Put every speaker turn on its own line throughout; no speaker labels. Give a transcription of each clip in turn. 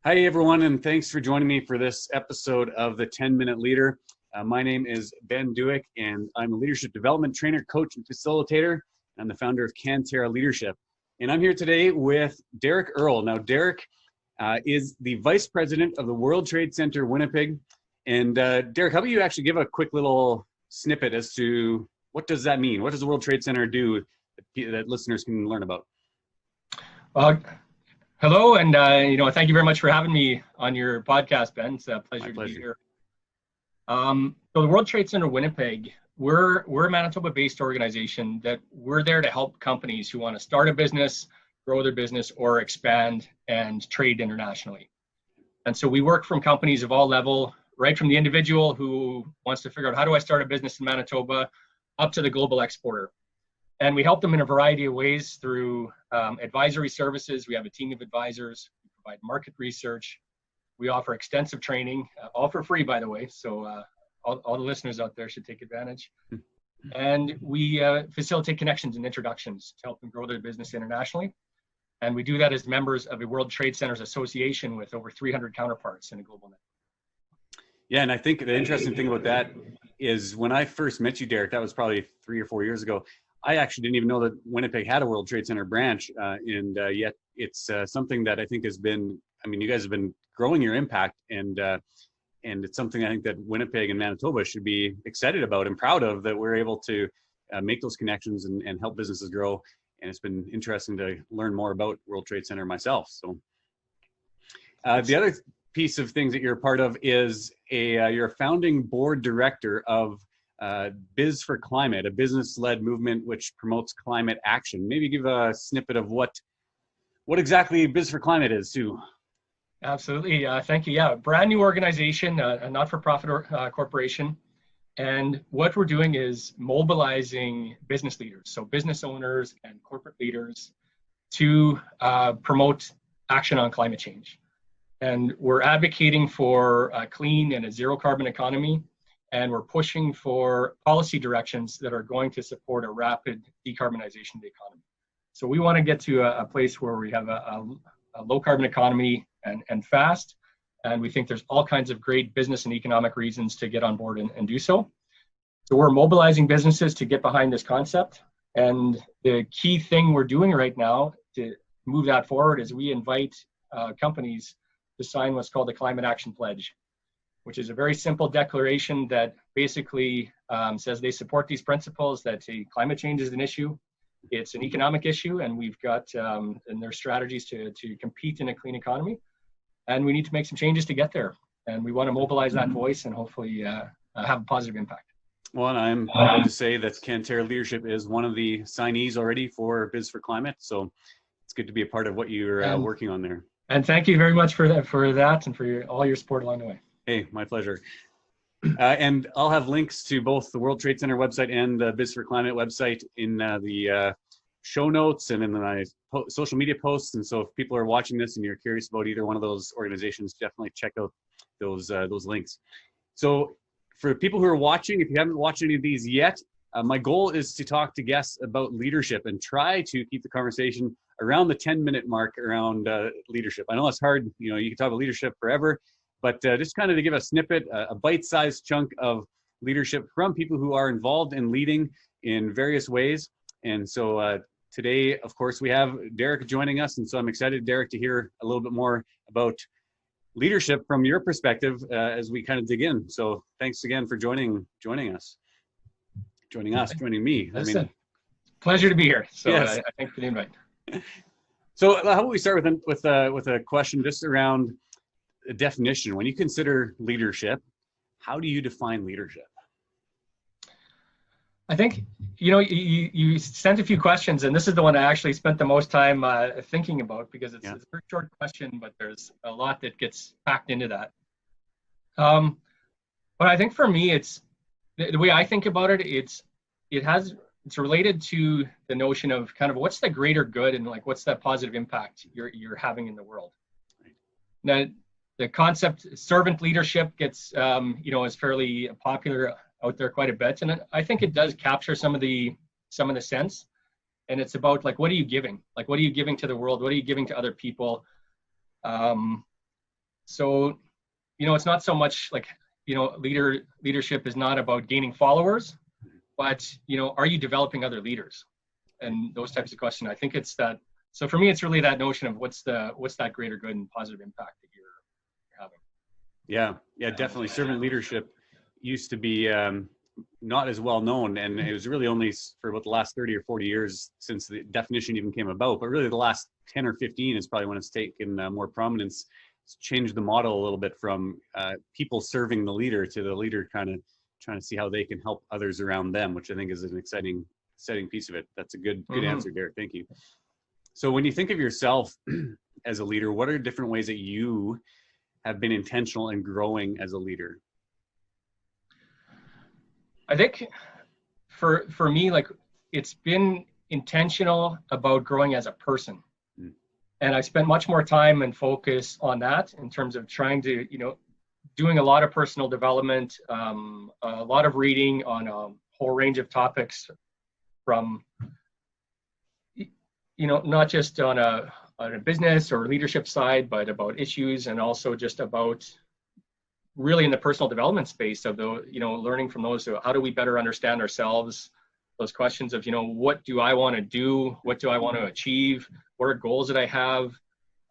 Hi, everyone, and thanks for joining me for this episode of the 10-Minute Leader. My name is Ben Duick, and I'm a leadership development trainer, coach, and facilitator. I'm the founder of Cantera Leadership. And I'm here today with Derek Earl. Now, Derek is the Vice President of the World Trade Center Winnipeg. And Derek, how about you actually give a quick little snippet as to what does that mean? What does the World Trade Center do that listeners can learn about?
Hello, and thank you very much for having me on your podcast, Ben. It's a pleasure to be here. So the World Trade Center Winnipeg, we're a Manitoba-based organization that we're there to help companies who want to start a business, grow their business, or expand and trade internationally. And so we work from companies of all level, right from the individual who wants to figure out how do I start a business in Manitoba, up to the global exporter. And we help them in a variety of ways through advisory services. We have a team of advisors. We provide market research. We offer extensive training, all for free, by the way. So all the listeners out there should take advantage. And we facilitate connections and introductions to help them grow their business internationally. And we do that as members of a World Trade Centers Association with over 300 counterparts in a global network.
Yeah, and I think the interesting thing about that is when I first met you, Derek, that was probably 3 or 4 years ago. I actually didn't even know that Winnipeg had a World Trade Center branch, and yet it's something that I think has been, you guys have been growing your impact, and it's something I think that Winnipeg and Manitoba should be excited about and proud of, that we're able to make those connections and help businesses grow. And it's been interesting to learn more about World Trade Center myself. So the other piece of things that you're a part of is you're a founding board director of BizforClimate, a business-led movement which promotes climate action. Maybe give a snippet of what exactly BizforClimate is, too.
Absolutely. Thank you. Yeah, brand new organization, a not-for-profit corporation. And what we're doing is mobilizing business leaders, so business owners and corporate leaders, to promote action on climate change. And we're advocating for a clean and a zero-carbon economy. And we're pushing for policy directions that are going to support a rapid decarbonization of the economy. So we want to get to a place where we have a low carbon economy and fast. And we think there's all kinds of great business and economic reasons to get on board and do so. So we're mobilizing businesses to get behind this concept. And the key thing we're doing right now to move that forward is we invite companies to sign what's called the Climate Action Pledge, which is a very simple declaration that basically says they support these principles, that climate change is an issue, it's an economic issue, and we've got in their strategies to compete in a clean economy. And we need to make some changes to get there. And we want to mobilize that voice and hopefully have a positive impact.
Well, and I'm proud to say that Cantera Leadership is one of the signees already for Biz4Climate. So it's good to be a part of what you're working on there.
And thank you very much for that and for all your support along the way.
Hey, my pleasure. And I'll have links to both the World Trade Center website and the BizforClimate website in the show notes and in my social media posts. And so if people are watching this and you're curious about either one of those organizations, definitely check out those links. So for people who are watching, if you haven't watched any of these yet, my goal is to talk to guests about leadership and try to keep the conversation around the 10-minute mark around leadership. I know it's hard, you can talk about leadership forever, but just kind of to give a snippet, a bite-sized chunk of leadership from people who are involved in leading in various ways. And so today, of course, we have Derek joining us. And so I'm excited, Derek, to hear a little bit more about leadership from your perspective as we kind of dig in. So thanks again for joining me.
Pleasure to be here. So
yes.
I thank you for the invite.
So how about we start with a question just around a definition. When you consider leadership, how do you define leadership?
I think, you sent a few questions, and this is the one I actually spent the most time thinking about, because it's a very short question, but there's a lot that gets packed into that. But I think for me, it's the way I think about it. It's related to the notion of kind of what's the greater good and like what's that positive impact you're having in the world. Right. Now, the concept servant leadership gets is fairly popular out there quite a bit, and I think it does capture some of the sense. And it's about like, what are you giving? Like, what are you giving to the world? What are you giving to other people? So, it's not so much like, leadership is not about gaining followers, but, are you developing other leaders? And those types of questions. I think it's that. So for me, it's really that notion of what's that greater good and positive impact that you're having.
Yeah, definitely. Servant leadership used to be not as well known, and it was really only for about the last 30 or 40 years since the definition even came about. But really, the last 10 or 15 is probably when it's taken more prominence. It's changed the model a little bit from people serving the leader to the leader kind of trying to see how they can help others around them, which I think is an exciting piece of it. That's a good answer, Derek. Thank you. So when you think of yourself as a leader, what are different ways that you have been intentional in growing as a leader?
I think for me, like, it's been intentional about growing as a person. And I spent much more time and focus on that in terms of trying to, doing a lot of personal development, a lot of reading on a whole range of topics from, not just on a business or leadership side, but about issues, and also just about really in the personal development space of learning from those. So how do we better understand ourselves? Those questions of, what do I want to do? What do I want to achieve? What are goals that I have?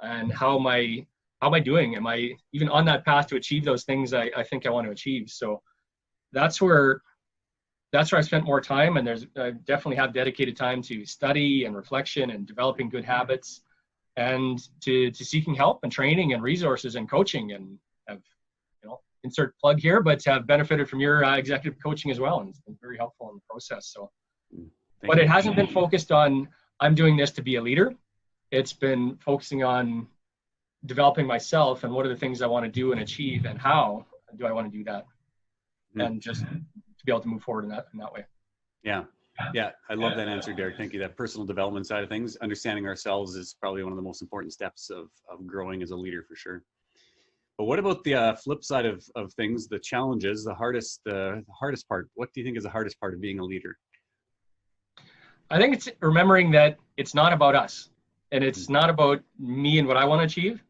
And how am I doing? Am I even on that path to achieve those things I think I want to achieve? So that's where I spent more time, and I definitely have dedicated time to study and reflection and developing good habits, and to seeking help and training and resources and coaching, and have, insert plug here, but have benefited from your executive coaching as well, and it's been very helpful in the process. So, but it hasn't been focused on, I'm doing this to be a leader. It's been focusing on developing myself and what are the things I want to do and achieve, and how do I want to do that, and just to be able to move forward in that way. Yeah,
I love that answer, Derek. Thank you. That personal development side of things, understanding ourselves, is probably one of the most important steps of growing as a leader, for sure. But what about the flip side of things, the challenges, the hardest part? What do you think is the hardest part of being a leader?
I think it's remembering that it's not about us, and it's not about me and what I want to achieve.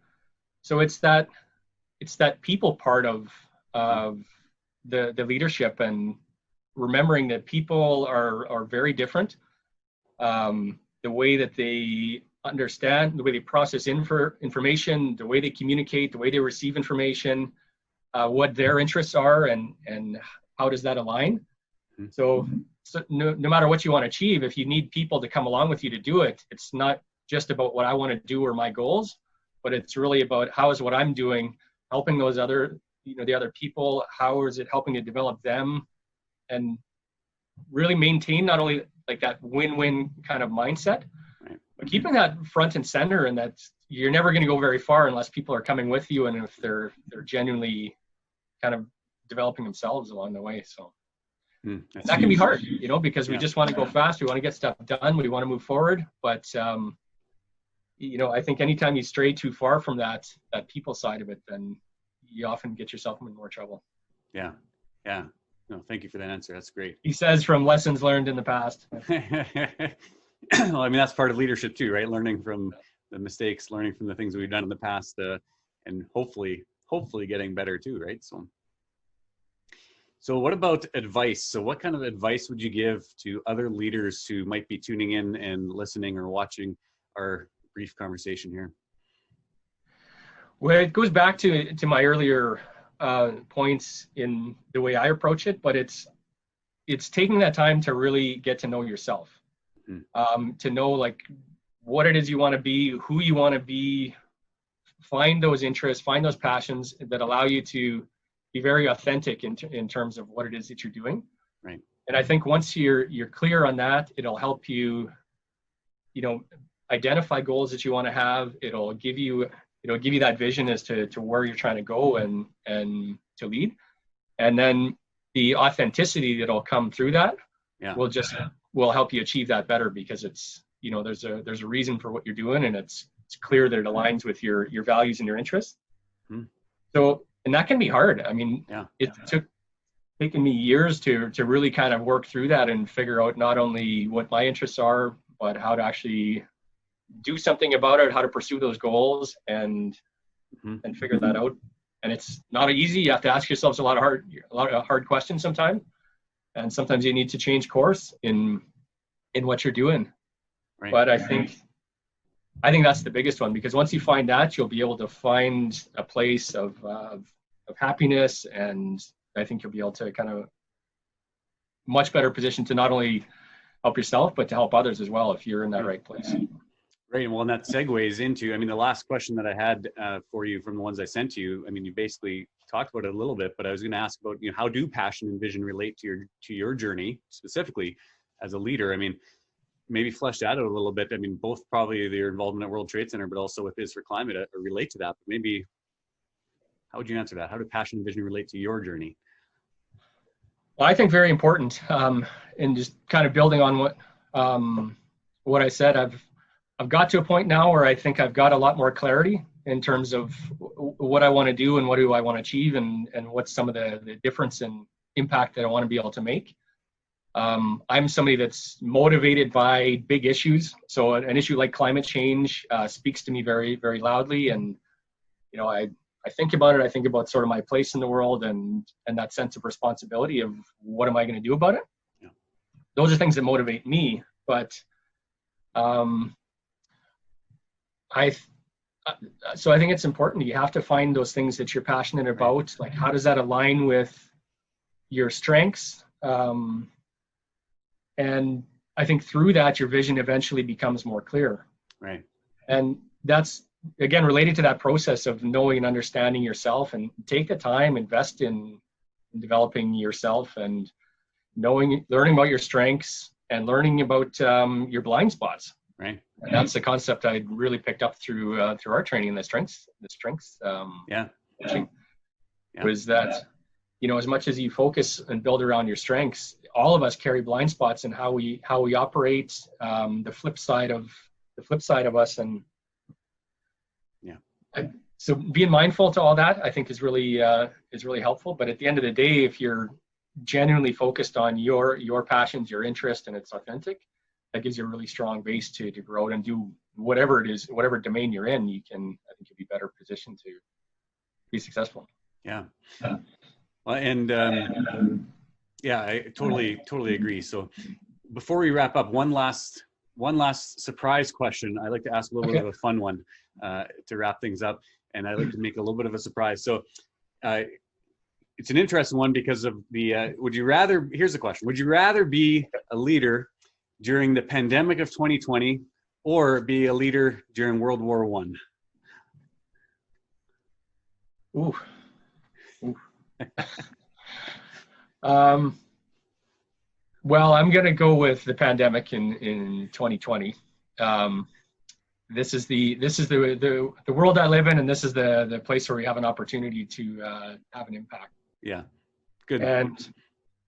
So it's that people part of the leadership, and remembering that people are very different. The way that they understand, the way they process information, the way they communicate, the way they receive information, what their interests are, and how does that align. So no matter what you want to achieve, if you need people to come along with you to do it, it's not just about what I want to do or my goals, but it's really about how is what I'm doing helping those other, the other people, how is it helping to develop them, and really maintain not only like that win-win kind of mindset, but keeping that front and center, and that you're never going to go very far unless people are coming with you, and if they're genuinely kind of developing themselves along the way. So that can be hard, because we just want to go fast. We want to get stuff done. We want to move forward. But, I think anytime you stray too far from that people side of it, then you often get yourself in more trouble.
Yeah. No, thank you for that answer. That's great.
He says from lessons learned in the past.
Well, I mean, that's part of leadership too, right? Learning from the mistakes, learning from the things we've done in the past, and hopefully getting better too, right? So what about advice? So what kind of advice would you give to other leaders who might be tuning in and listening or watching our brief conversation here?
Well, it goes back to my earlier points in the way I approach it, but it's taking that time to really get to know yourself, to know like what it is you want to be, who you want to be, find those interests, find those passions that allow you to be very authentic in terms of what it is that you're doing.
Right.
And I think once you're clear on that, it'll help you, identify goals that you want to have. It'll give you that vision as to where you're trying to go and to lead. And then the authenticity that'll come through that will help you achieve that better, because it's, there's a reason for what you're doing, and it's clear that it aligns with your values and your interests. So, and that can be hard. I mean, it taken me years to really kind of work through that and figure out not only what my interests are, but how to actually do something about it, how to pursue those goals, and and figure that out. And it's not easy. You have to ask yourselves a lot of hard questions sometimes, and sometimes you need to change course in what you're doing.
Right.
But I think that's the biggest one, because once you find that, you'll be able to find a place of happiness, and I think you'll be able to kind of much better position to not only help yourself, but to help others as well if you're in that right place.
Right. Well, and that segues into, I mean, the last question that I had for you from the ones I sent to you, I mean, you basically talked about it a little bit, but I was going to ask about, you know, how do passion and vision relate to your journey specifically as a leader? I mean, maybe flesh that out a little bit. I mean, both probably your involvement at World Trade Center, but also with BizforClimate relate to that. But maybe, how would you answer that? How do passion and vision relate to your journey?
Well, I think very important. And just kind of building on what I said, I've got to a point now where I think I've got a lot more clarity in terms of what I want to do and what do I want to achieve, and what's some of the difference and impact that I want to be able to make. I'm somebody that's motivated by big issues. So an issue like climate change speaks to me very, very loudly. And, you know, I think about it. I think about sort of my place in the world and that sense of responsibility of what am I going to do about it?
Yeah.
Those are things that motivate me. But so I think it's important. You have to find those things that you're passionate about. Like, how does that align with your strengths? And I think through that, your vision eventually becomes more clear.
Right.
And that's, again, related to that process of knowing and understanding yourself, and take the time, invest in developing yourself and learning about your strengths and learning about your blind spots.
Right.
And that's the concept I really picked up through our training, the strengths. Was that, you know, as much as you focus and build around your strengths, all of us carry blind spots in how we operate. The flip side of us, and so being mindful to all that, I think is really helpful. But at the end of the day, if you're genuinely focused on your passions, your interest, and it's authentic, that gives you a really strong base to grow out and do whatever it is, whatever domain you're in. I think you'll be better positioned to be successful.
Yeah. Well, and yeah, I totally agree. So before we wrap up, one last surprise question. I like to ask a little bit of a fun one to wrap things up, and I like to make a little bit of a surprise. So it's an interesting one because of the, here's the question. Would you rather be a leader during the pandemic of 2020 or be a leader during World War I?
Ooh. Well, I'm going to go with the pandemic in 2020. This is the world I live in, and this is the place where we have an opportunity to have an impact.
Yeah, good.
And,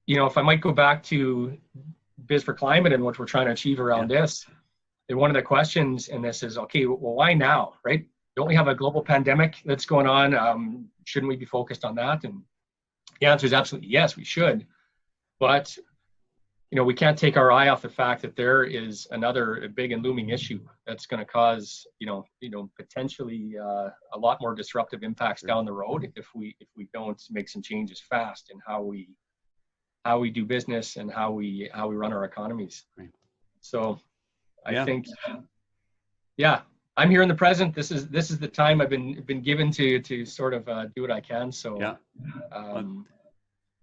you know, if I might go back to BizforClimate and what we're trying to achieve around this, and one of the questions in this is, okay, well, why now, right? Don't we have a global pandemic that's going on? Shouldn't we be focused on that? And the answer is absolutely yes, we should. But, you know, we can't take our eye off the fact that there is another big and looming issue that's going to cause, you know, potentially a lot more disruptive impacts down the road if we don't make some changes fast in how we do business and how we run our economies.
Right.
So I think, I'm here in the present. This is the time I've been given to sort of do what I can. So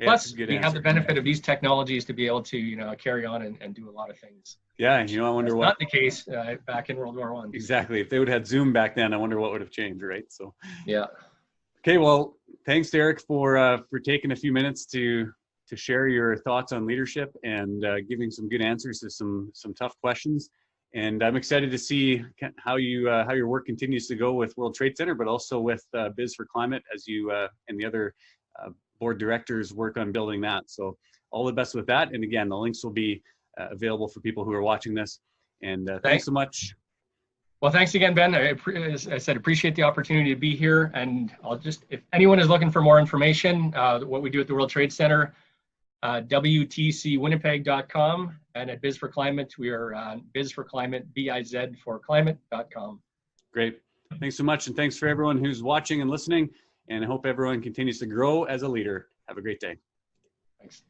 plus we have the benefit of these technologies to be able to, you know, carry on and do a lot of things.
Yeah, you know, I wonder
That's
what.
Not the case back in World War I.
Exactly. If they would have had Zoom back then, I wonder what would have changed, right? So.
Yeah.
Okay. Well, thanks, Derek, for taking a few minutes to share your thoughts on leadership and giving some good answers to some tough questions. And I'm excited to see how your work continues to go with World Trade Center, but also with BizforClimate as you and the other board directors work on building that. So all the best with that. And again, the links will be available for people who are watching this. And thanks so much.
Well, thanks again, Ben. As I said, appreciate the opportunity to be here. And if anyone is looking for more information, what we do at the World Trade Center, WTCWinnipeg.com, and at BizforClimate, we are BizforClimate, BIZ for climate.com.
Great. Thanks so much. And thanks for everyone who's watching and listening. And I hope everyone continues to grow as a leader. Have a great day.
Thanks.